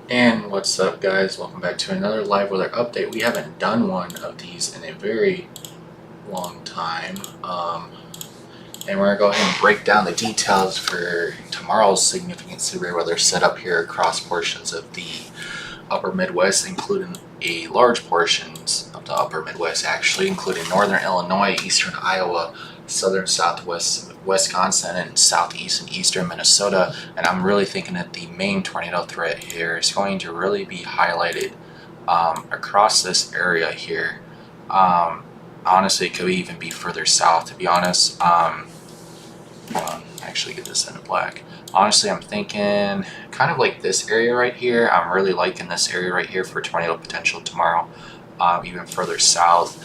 And what's up, guys? Welcome back to another live weather update. We haven't done one of these in a very long time. And we're going to go ahead and break down the details for tomorrow's significant severe weather setup here across portions of the upper Midwest, including a large portions of the upper Midwest, actually, including northern Illinois, eastern Iowa, southern southwest Wisconsin, and southeast and eastern Minnesota. And I'm really thinking that the main tornado threat here is going to really be highlighted across this area here. Honestly, it could even be further south, to be honest. Actually get this into black. Honestly, I'm thinking kind of like this area right here. I'm really liking this area right here for tornado potential tomorrow. Even further south,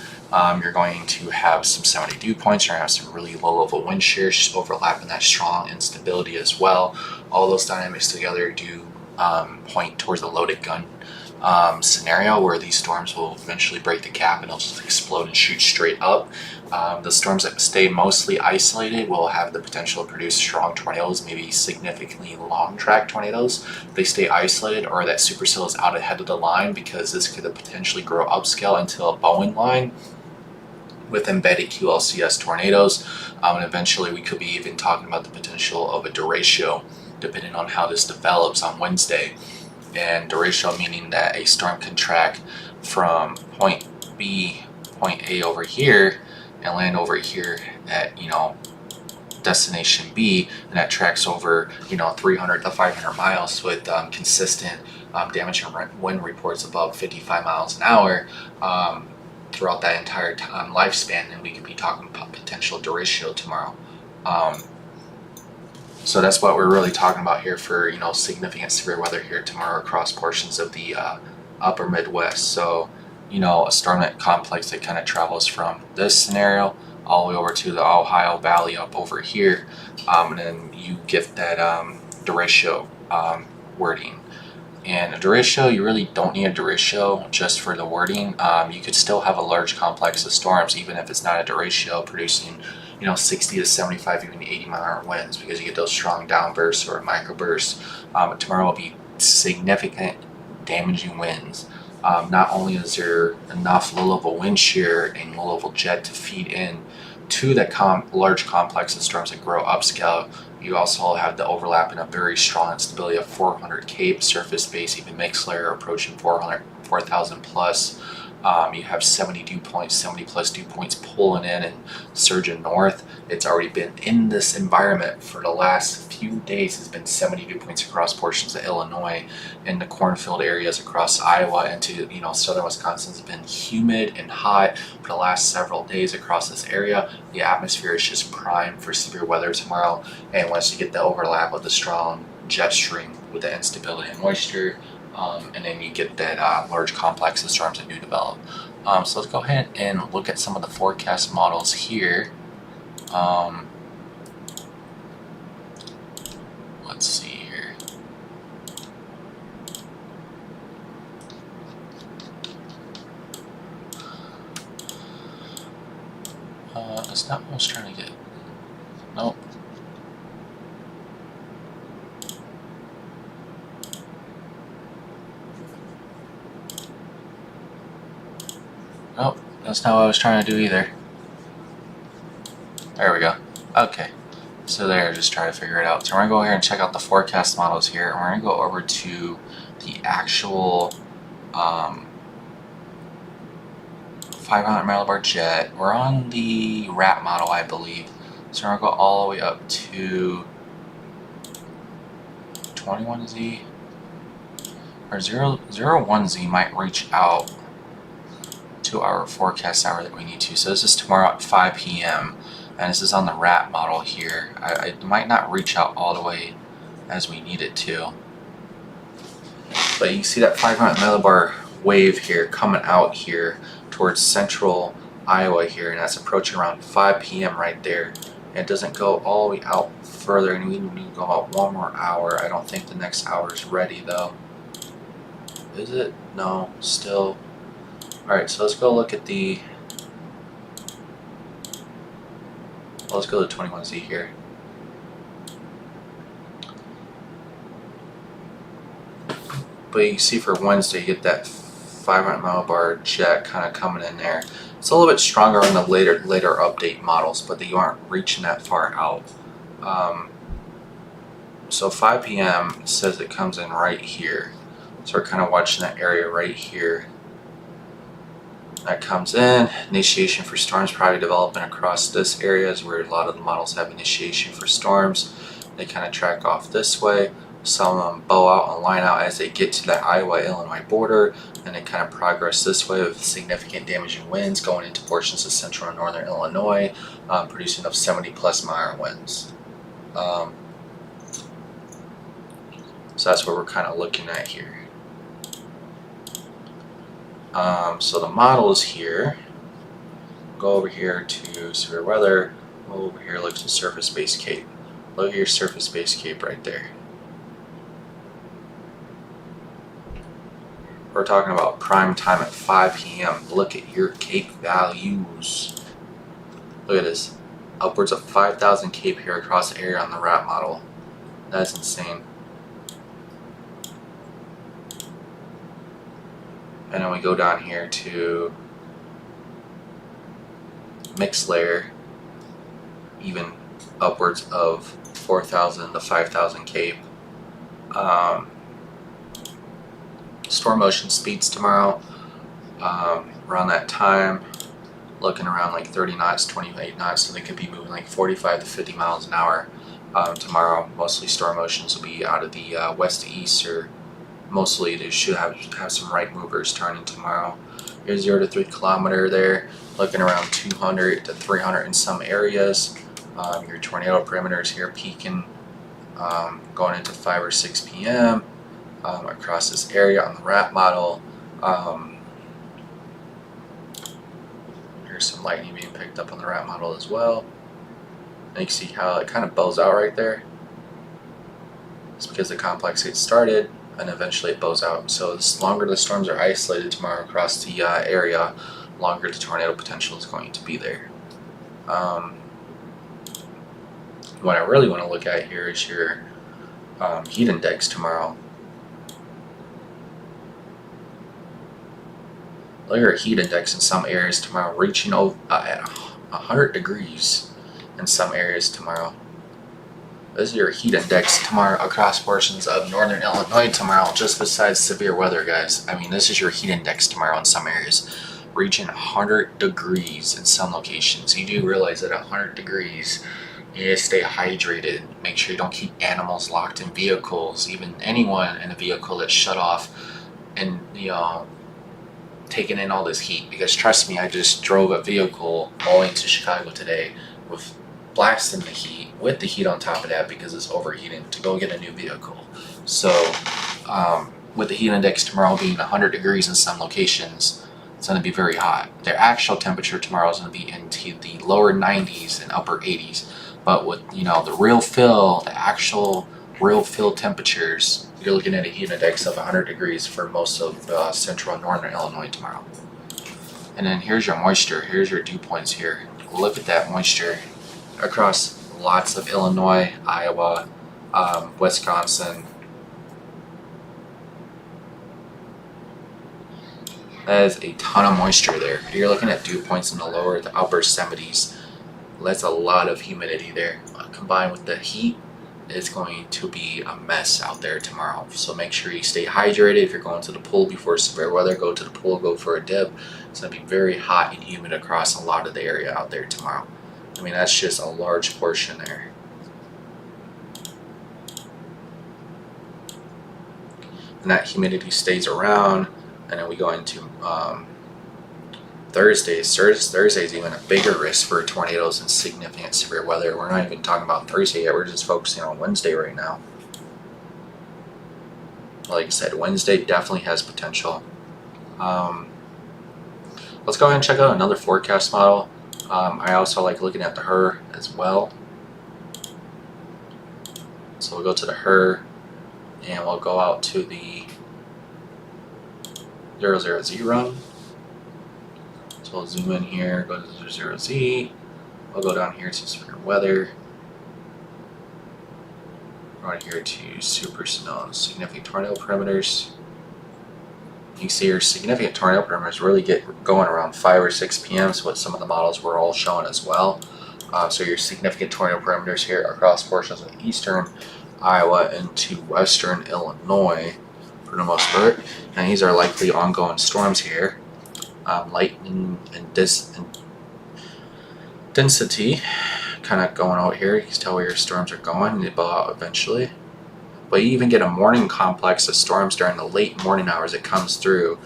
you're going to have some 70 dew points. You're going to have some really low level wind shear overlapping that strong instability as well. All those dynamics together do point towards a loaded gun scenario where these storms will eventually break the cap and they'll just explode and shoot straight up. The storms that stay mostly isolated will have the potential to produce strong tornadoes, maybe significantly long track tornadoes. If they stay isolated, or that supercell is out ahead of the line, because this could potentially grow upscale into a Boeing line with embedded QLCS tornadoes. And eventually we could be even talking about the potential of a derecho, depending on how this develops on Wednesday. And derecho meaning that a storm can track from point B, point A over here, and land over here at, destination B, and that tracks over, 300 to 500 miles with consistent damaging wind reports above 55 miles an hour throughout that entire lifespan. And we could be talking about potential derecho tomorrow. So that's what we're really talking about here for, significant severe weather here tomorrow across portions of the upper Midwest. So, a storm complex that kind of travels from this scenario all the way over to the Ohio Valley up over here. And then you get that derecho wording. And a derecho, you really don't need a derecho just for the wording. You could still have a large complex of storms, even if it's not a derecho, producing 60 to 75, even 80 mile an hour winds, because you get those strong downbursts or microbursts. Tomorrow will be significant damaging winds. Not only is there enough low-level wind shear and low-level jet to feed in to that large complex of storms that grow upscale, you also have the overlapping of very strong instability of 400 Cape surface base, even mixed layer approaching 4,000 plus. You have 70 dew points, 70 plus dew points pulling in and surging north. It's already been in this environment for the last few days. It's been 70 dew points across portions of Illinois, and the cornfield areas across Iowa into southern Wisconsin has been humid and hot for the last several days across this area. The atmosphere is just primed for severe weather tomorrow, and once you get the overlap of the strong jet stream with the instability and moisture, and then you get that large complex of storms that do develop. So let's go ahead and look at some of the forecast models here. Let's see here. That's not what I was trying to get. Nope. Nope, that's not what I was trying to do either. There we go. Okay, so there, just trying to figure it out. So we're gonna go here and check out the forecast models here, and we're gonna go over to the actual 500 millibar jet. We're on the RAP model, I believe. So we're gonna go all the way up to 21Z, or 01Z might reach out to our forecast hour that we need to. So this is tomorrow at 5 p.m. and this is on the RAP model here. I might not reach out all the way as we need it to, but you can see that 500 millibar wave here coming out here towards central Iowa here, and that's approaching around 5 p.m. right there. And it doesn't go all the way out further, and we need to go out one more hour. I don't think the next hour is ready though. Is it? No, still. Alright, so let's go look at the, let's go to 21Z here. But you can see for Wednesday, you get that 500 mile jet kind of coming in there. It's a little bit stronger on the later update models, but they aren't reaching that far out. So 5 p.m. says it comes in right here. So we're kind of watching that area right here. That comes in. Initiation for storms probably developing across this area is where a lot of the models have initiation for storms. They kind of track off this way. Some of them bow out and line out as they get to that Iowa-Illinois border, and they kind of progress this way with significant damaging winds going into portions of central and northern Illinois, producing up 70+ mile winds. So that's what we're kind of looking at here. So the model is here. Go over here to severe weather. Go over here, look to surface-based cape. Look at your surface-based cape right there. We're talking about prime time at 5 p.m. Look at your cape values. Look at this. Upwards of 5,000 cape here across the area on the RAP model. That's insane. And then we go down here to mixed layer, even upwards of 4,000 to 5,000 cape. Storm motion speeds tomorrow, around that time, looking around like 30 knots, 28 knots, so they could be moving like 45 to 50 miles an hour tomorrow. Mostly storm motions will be out of the west to east, or mostly they should have some right movers turning tomorrow. Here's 0 to 3 kilometer there, looking around 200 to 300 in some areas. Your tornado perimeters here peaking going into 5 or 6 p.m. Across this area on the RAP model. Here's some lightning being picked up on the RAP model as well. And you can see how it kind of bows out right there. It's because the complex gets started and eventually it bows out. So the longer the storms are isolated tomorrow across the area, longer the tornado potential is going to be there. What I really want to look at here is your heat index tomorrow. Look at your heat index in some areas tomorrow, reaching over at 100 degrees in some areas tomorrow. This is your heat index tomorrow across portions of northern Illinois tomorrow, just besides severe weather, guys. I mean, this is your heat index tomorrow in some areas, reaching 100 degrees in some locations. You do realize that at 100 degrees, you need to stay hydrated. Make sure you don't keep animals locked in vehicles, even anyone in a vehicle that's shut off and, you know, taking in all this heat. Because trust me, I just drove a vehicle going to Chicago today with blasting the heat, with the heat on top of that because it's overheating, to go get a new vehicle. So with the heat index tomorrow being 100 degrees in some locations, it's going to be very hot. Their actual temperature tomorrow is going to be into the lower 90s and upper 80s. But with, you know, the real fill, the actual real fill temperatures, you're looking at a heat index of 100 degrees for most of central and northern Illinois tomorrow. And then here's your moisture. Here's your dew points here. Look at that moisture across lots of Illinois, Iowa, Wisconsin. That is a ton of moisture there. You're looking at dew points in the lower to upper 70s. That's a lot of humidity there. Combined with the heat, it's going to be a mess out there tomorrow. So make sure you stay hydrated. If you're going to the pool before severe weather, go to the pool, go for a dip. It's going to be very hot and humid across a lot of the area out there tomorrow. I mean, that's just a large portion there. And that humidity stays around, and then we go into Thursdays. Thursday's even a bigger risk for tornadoes and significant severe weather. We're not even talking about Thursday yet. We're just focusing on Wednesday right now. Like I said, Wednesday definitely has potential. Let's go ahead and check out another forecast model. I also like looking at the HER as well. So we'll go to the HER and we'll go out to the 000. So we'll zoom in here, go to the 0Z. We'll go down here to severe weather. Right here to super snow, significant tornado parameters. You can see your significant tornado perimeters really get going around 5 or 6 p.m. is what some of the models were all showing as well. So your significant tornado perimeters here across portions of eastern Iowa into western Illinois for the most part. And these are likely ongoing storms here. Lightning and density kind of going out here. You can tell where your storms are going. They blow out eventually. But you even get a morning complex of storms during the late morning hours that comes through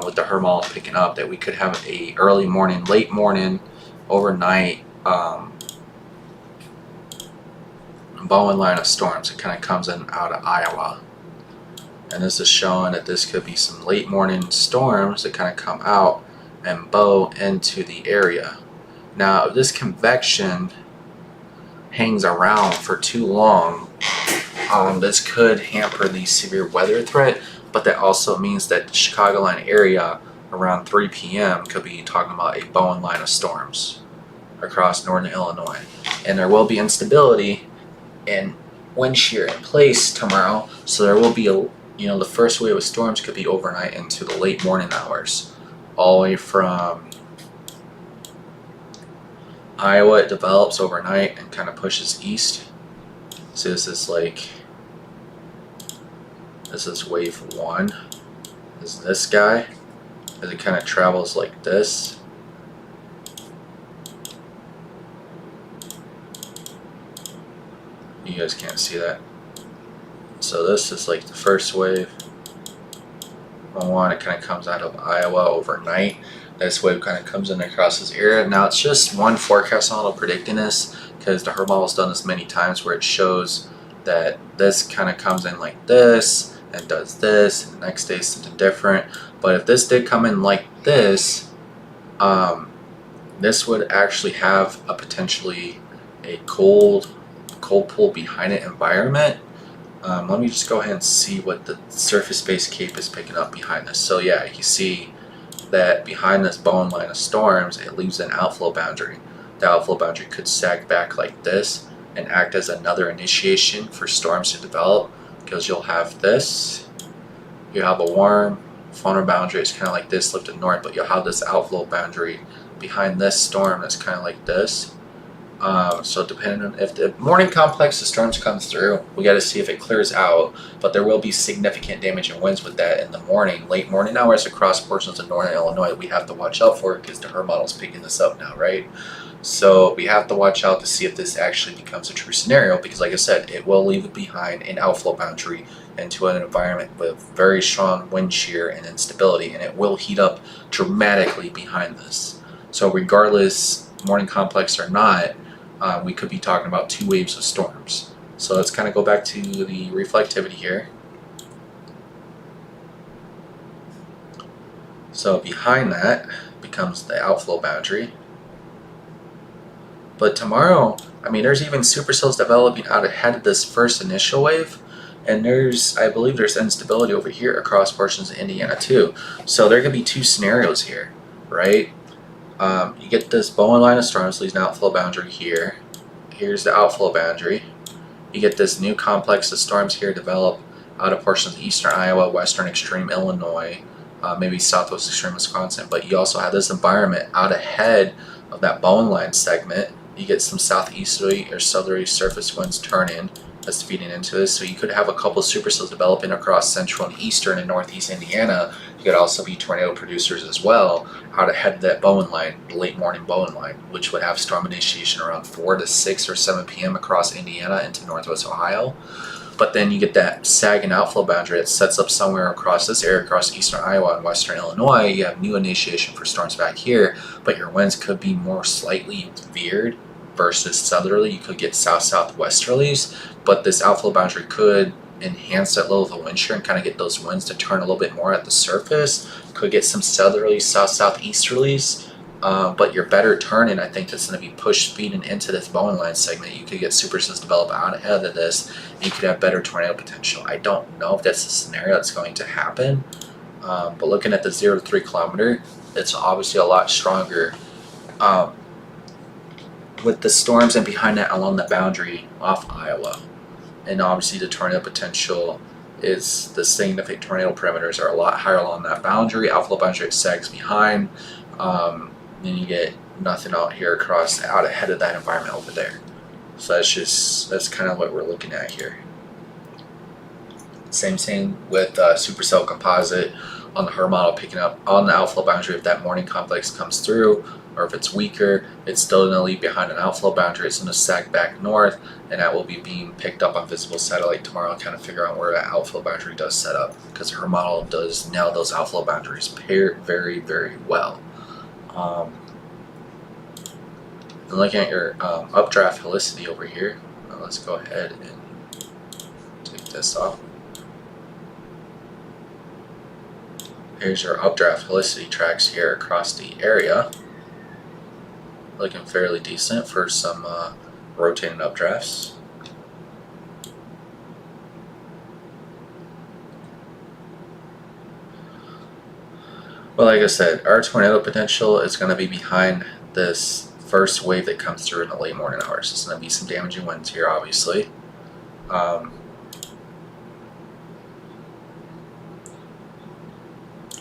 with the Hermal picking up, that we could have a early morning, late morning, overnight bowing line of storms that kind of comes in out of Iowa. And this is showing that this could be some late morning storms that kind of come out and bow into the area. Now, if this convection hangs around for too long, this could hamper the severe weather threat, but that also means that the Chicagoland area around 3 p.m. could be talking about a bowing line of storms across northern Illinois. And there will be instability and wind shear in place tomorrow, so there will be the first wave of storms could be overnight into the late morning hours, all the way from Iowa. It develops overnight and kind of pushes east. So this is wave 1. This is this guy, as it kind of travels like this. You guys can't see that. So this is like the first wave. One, it kind of comes out of Iowa overnight. This wave kind of comes in across this area. Now it's just one forecast model predicting this, because the Hermal has done this many times where it shows that this kind of comes in like this and does this, and the next day something different. But if this did come in like this, this would actually have a potentially a cold pool behind it environment. Let me just go ahead and see what the surface-based cape is picking up behind this. So yeah, you see that behind this bowing line of storms, it leaves an outflow boundary. The outflow boundary could sag back like this and act as another initiation for storms to develop, because you'll have this, you have a warm frontal boundary, it's kind of like this lifted north, but you'll have this outflow boundary behind this storm that's kind of like this. So depending on if the morning complex of storms comes through, we got to see if it clears out, but there will be significant damage and winds with that in the morning, late morning hours across portions of northern Illinois. We have to watch out for it because the HER model's picking this up now, right? So we have to watch out to see if this actually becomes a true scenario, because like I said, it will leave behind an outflow boundary into an environment with very strong wind shear and instability, and it will heat up dramatically behind this. So regardless, morning complex or not, we could be talking about 2 waves of storms. So let's kind of go back to the reflectivity here. So behind that becomes the outflow boundary. But tomorrow, I mean, there's even supercells developing out ahead of this first initial wave. And I believe there's instability over here across portions of Indiana too. So there could be 2 scenarios here, right? You get this bowing line of storms, leaves an outflow boundary here. Here's the outflow boundary. You get this new complex of storms here develop out of portions of eastern Iowa, western extreme Illinois, maybe southwest extreme Wisconsin. But you also have this environment out ahead of that bowing line segment. You get some southeasterly or southerly surface winds turning that's feeding into this. So you could have a couple of supercells developing across central and eastern and northeast Indiana. You could also be tornado producers as well out ahead of that bowing line, the late morning bowing line, which would have storm initiation around 4 to 6 or 7 p.m. across Indiana into northwest Ohio. But then you get that sagging outflow boundary that sets up somewhere across this area, across eastern Iowa and western Illinois. You have new initiation for storms back here, but your winds could be more slightly veered versus southerly. You could get south-southwesterlies, but this outflow boundary could enhance that level of the wind shear and kind of get those winds to turn a little bit more at the surface. Could get some southerlies, south-southeasterlies, but your better turning, I think that's going to be pushed feeding into this bowing line segment. You could get supercells develop out ahead of this, and you could have better tornado potential. I don't know if that's the scenario that's going to happen, but looking at the 0 to 3 kilometer, it's obviously a lot stronger. With the storms and behind that along the boundary off Iowa. And obviously the tornado potential is the significant tornado parameters are a lot higher along that boundary. Outflow boundary sags behind. Then you get nothing out here out ahead of that environment over there. So that's kind of what we're looking at here. Same thing with supercell composite on the HER model, picking up on the outflow boundary if that morning complex comes through, or if it's weaker, it's still going to leave behind an outflow boundary. It's going to sag back north, and that will be being picked up on visible satellite tomorrow and kind of figure out where that outflow boundary does set up, because HER model does nail those outflow boundaries very, very well. And looking at your updraft helicity over here, let's go ahead and take this off. Here's your updraft helicity tracks here across the area. Looking fairly decent for some rotating updrafts. Well, like I said, our tornado potential is going to be behind this first wave that comes through in the late morning hours. There's going to be some damaging winds here, obviously.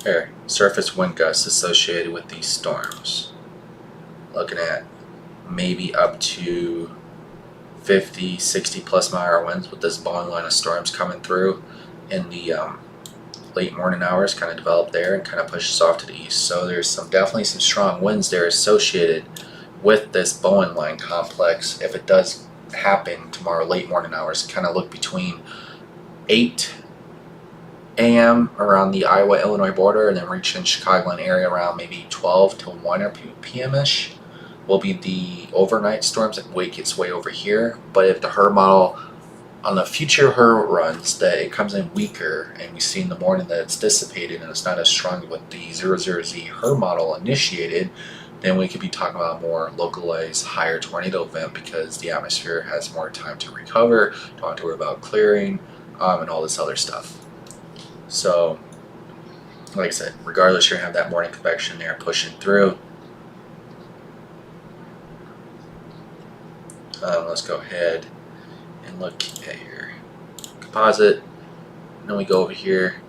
Here, surface wind gusts associated with these storms. Looking at maybe up to 50, 60 plus mile hour winds with this bowing line of storms coming through in the late morning hours, kind of develop there and kind of pushes off to the east. So there's definitely some strong winds there associated with this Bowen line complex. If it does happen tomorrow late morning hours, kind of look between 8 a.m. around the Iowa-Illinois border, and then reaching Chicagoland area around maybe 12 to 1 p.m.-ish will be the overnight storms that wake its way over here. But if the HER model on the future HER runs that it comes in weaker, and we see in the morning that it's dissipated and it's not as strong with the 00Z HER model initiated, then we could be talking about a more localized higher tornado event, because the atmosphere has more time to recover, don't have to worry about clearing, and all this other stuff. So, like I said, regardless, you're going to have that morning convection there pushing through. Let's go ahead and look at your composite. And then we go over here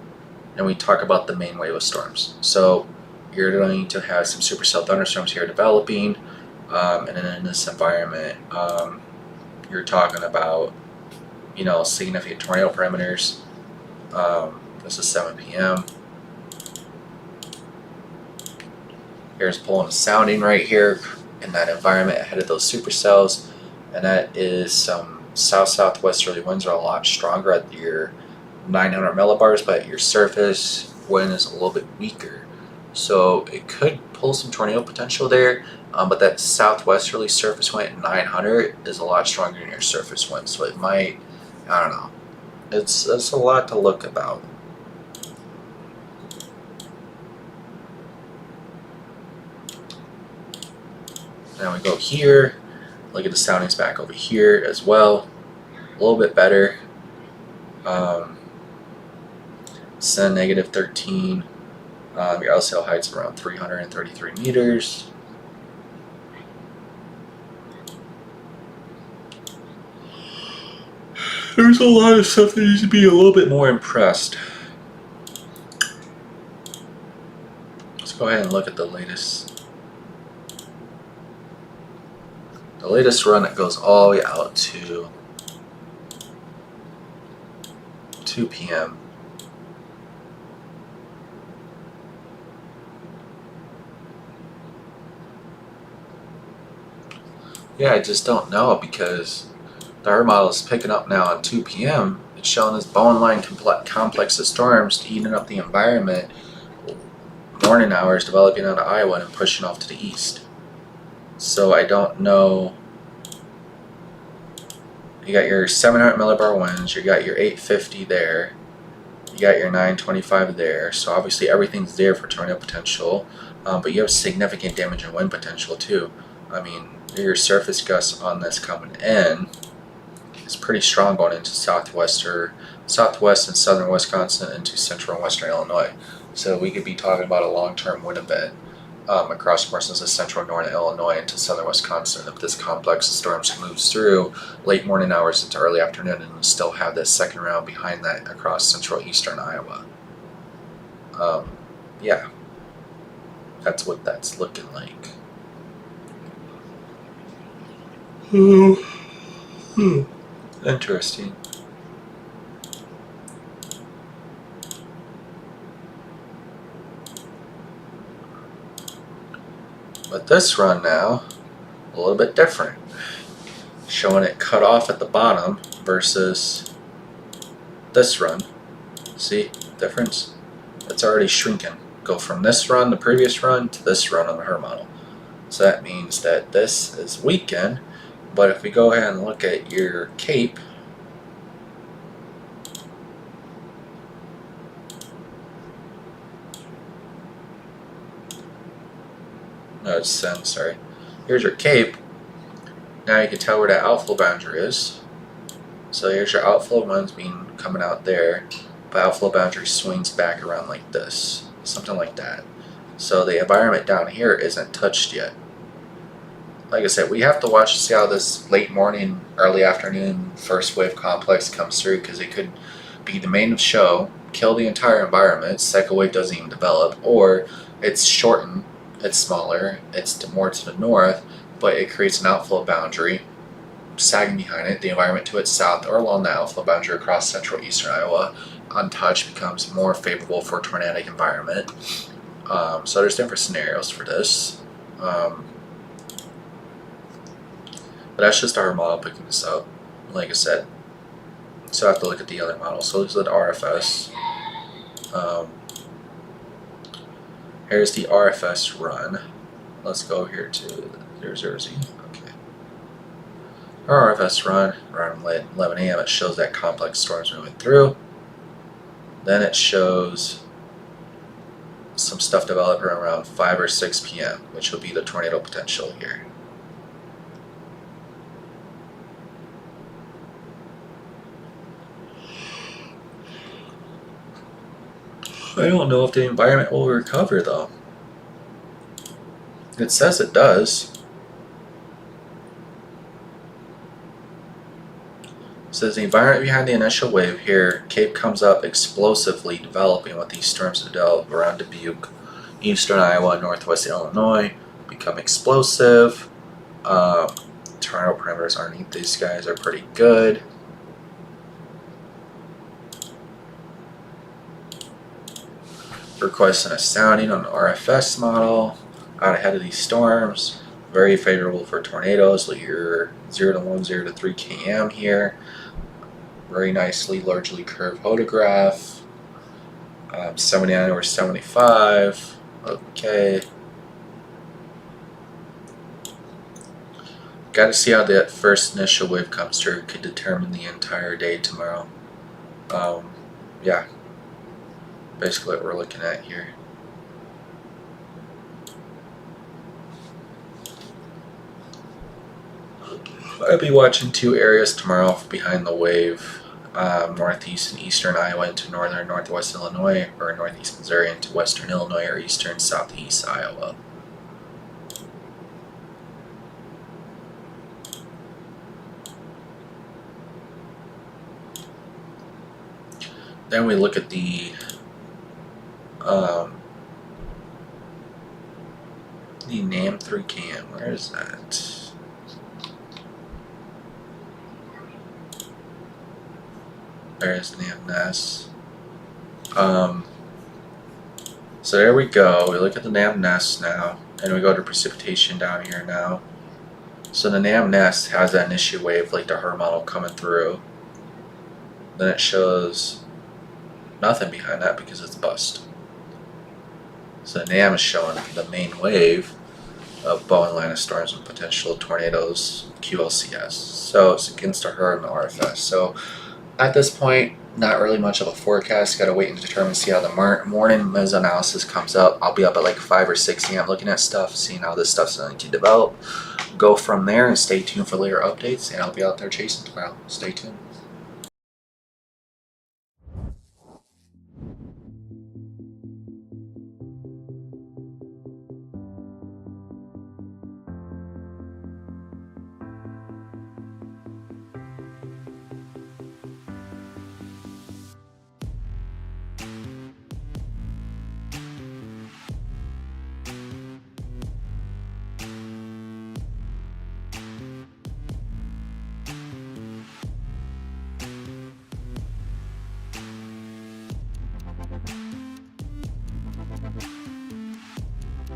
and we talk about the main wave of storms. So you're going to have some supercell thunderstorms here developing, and then in this environment, you're talking about, significant tornado parameters. This is 7 p.m. Here's pulling a sounding right here in that environment ahead of those supercells, and that is some south-southwesterly winds are a lot stronger at your 900 millibars, but your surface wind is a little bit weaker. So it could pull some tornado potential there, but that southwesterly surface wind at 900 is a lot stronger than your surface wind, so it might, I don't know. It's a lot to look about. Now we go here, look at the soundings back over here as well, a little bit better. Sun negative 13, your LCL height's around 333 meters. There's a lot of stuff that needs to be a little bit more impressed. Let's go ahead and look at the latest. The latest run that goes all the way out to 2 p.m. Yeah, I just don't know, because the HER model is picking up now at 2 p.m. It's showing this Bowen line complex of storms heating up the environment. Morning hours developing out of Iowa and pushing off to the east. So I don't know. You got your 700 millibar winds, you got your 850 there, you got your 925 there. So obviously everything's there for tornado potential, but you have significant damage and wind potential too. I mean, your surface gusts on this coming in is pretty strong going into southwest and southern Wisconsin into central and western Illinois. So we could be talking about a long-term wind event across portions of central northern Illinois into southern Wisconsin. If this complex of storms moves through late morning hours into early afternoon, and we'll still have this second round behind that across central eastern Iowa. Yeah, that's what that's looking like. Interesting. But this run now, a little bit different. Showing it cut off at the bottom versus this run. See difference? It's already shrinking. Go from this run, the previous run, to this run on the HER model. So that means that this is weakened. But if we go ahead and look at your cape, no, it's send, sorry. Here's your cape. Now you can tell where that outflow boundary is. So here's your outflow ones coming out there, but outflow boundary swings back around like this, something like that. So the environment down here isn't touched yet. Like I said, we have to watch to see how this late morning, early afternoon first wave complex comes through, because it could be the main show, kill the entire environment, second wave doesn't even develop, or it's shortened, it's smaller, it's more to the north, but it creates an outflow boundary sagging behind it, the environment to its south or along the outflow boundary across central eastern Iowa, untouched, becomes more favorable for a tornadic environment. So there's different scenarios for this. But that's just our model picking this up, like I said. So I have to look at the other model. So this is the RFS. Here's the RFS run. Let's go here to 000. Okay. Our RFS run around 11 a.m. It shows that complex storms moving through. Then it shows some stuff developing around 5 or 6 p.m., which will be the tornado potential here. I don't know if the environment will recover though. It says it does. It says the environment behind the initial wave here, Cape comes up explosively developing with these storms that develop around Dubuque, eastern Iowa, northwest Illinois, become explosive. Tornado parameters underneath these guys are pretty good. Requesting a sounding on the RFS model, out ahead of these storms, very favorable for tornadoes. Like your 0 to 1, 0 to 3 km here. Very nicely, largely curved photograph. 79 over 75. Okay. Got to see how that first initial wave comes through. Could determine the entire day tomorrow. Yeah. Basically what we're looking at here. I'll be watching 2 areas tomorrow behind the wave. Northeast and eastern Iowa into northern northwest Illinois, or northeast Missouri into western Illinois, or eastern southeast Iowa. Then we look at the NAM 3CAM. Where is that? There's the NAM-NES. So there we go. We look at the NAM-NES now, and we go to precipitation down here now. So the NAM-NES has that initial wave like the HER model coming through. Then it shows nothing behind that because it's bust. So the NAM is showing the main wave of Bowen line of storms and potential tornadoes, QLCS. So it's against the HER and the RFS. So at this point, not really much of a forecast. Got to wait and determine, see how the morning mesoanalysis comes up. I'll be up at like 5 or 6 a.m. looking at stuff, seeing how this stuff's going to develop. Go from there and stay tuned for later updates. And I'll be out there chasing tomorrow. Stay tuned.